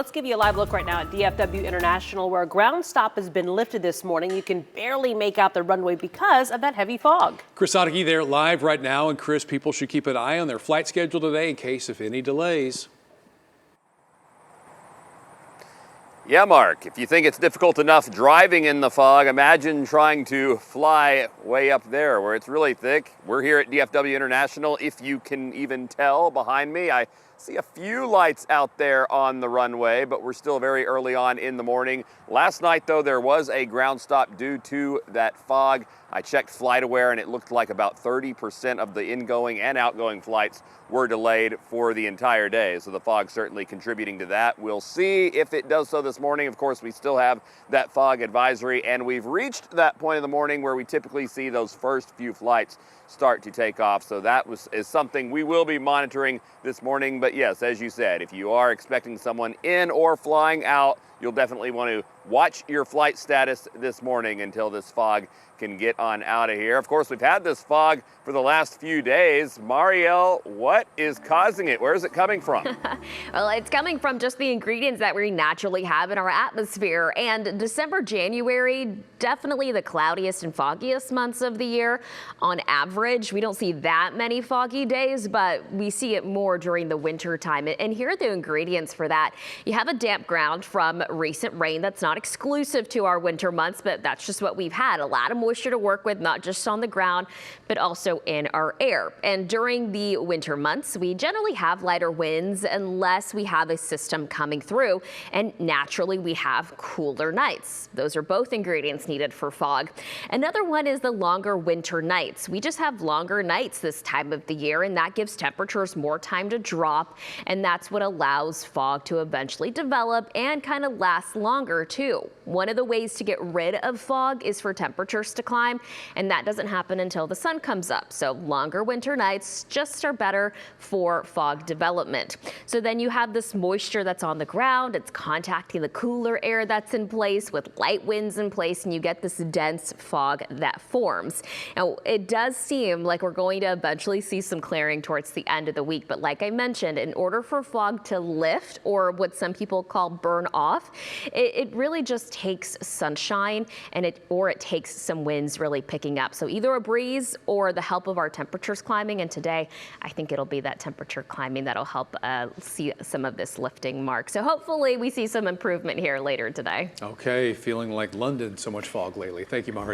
Let's give you a live look right now at DFW International, where a ground stop has been lifted this morning. You can barely make out the runway because of that heavy fog. Chris Otteke there live right now. And Chris, people should keep an eye on their flight schedule today in case of any delays. Yeah, Mark, if you think it's difficult enough driving in the fog, imagine trying to fly way up there where it's really thick. We're here at DFW International. If you can even tell behind me, I see a few lights out there on the runway, but we're still very early on in the morning. Last night, though, there was a ground stop due to that fog. I checked FlightAware, and it looked like about 30% of the ingoing and outgoing flights were delayed for the entire day. So the fog certainly contributing to that. We'll see if it does so this morning. Of course, we still have that fog advisory, and we've reached that point of the morning where we typically see those first few flights start to take off. So that is something we will be monitoring this morning. But yes, as you said, if you are expecting someone in or flying out, you'll definitely want to watch your flight status this morning until this fog can get on out of here. Of course, we've had this fog for the last few days. Marielle, what is causing it? Where is it coming from? Well, it's coming from just the ingredients that we naturally have in our atmosphere. And December, January, definitely the cloudiest and foggiest months of the year. On average, we don't see that many foggy days, but we see it more during the winter time. And here are the ingredients for that. You have a damp ground from recent rain. That's not exclusive to our winter months, but that's just what we've had. A lot of moisture to work with, not just on the ground, but also in our air. And during the winter months, we generally have lighter winds unless we have a system coming through. And naturally, we have cooler nights. Those are both ingredients needed for fog. Another one is the longer winter nights. We just have longer nights this time of the year, and that gives temperatures more time to drop. And that's what allows fog to eventually develop and kind of last longer too. One of the ways to get rid of fog is for temperatures to climb, and that doesn't happen until the sun comes up. So longer winter nights just are better for fog development. So then you have this moisture that's on the ground. It's contacting the cooler air that's in place with light winds in place, and you get this dense fog that forms. Now, it does seem like we're going to eventually see some clearing towards the end of the week. But like I mentioned, in order for fog to lift, or what some people call burn off, it really just takes sunshine and it takes some winds really picking up. So either a breeze or the help of our temperatures climbing. And today, I think it'll be that temperature climbing that'll help see some of this lifting, Mark. So hopefully we see some improvement here later today. Okay, feeling like London, so much fog lately. Thank you, Mari.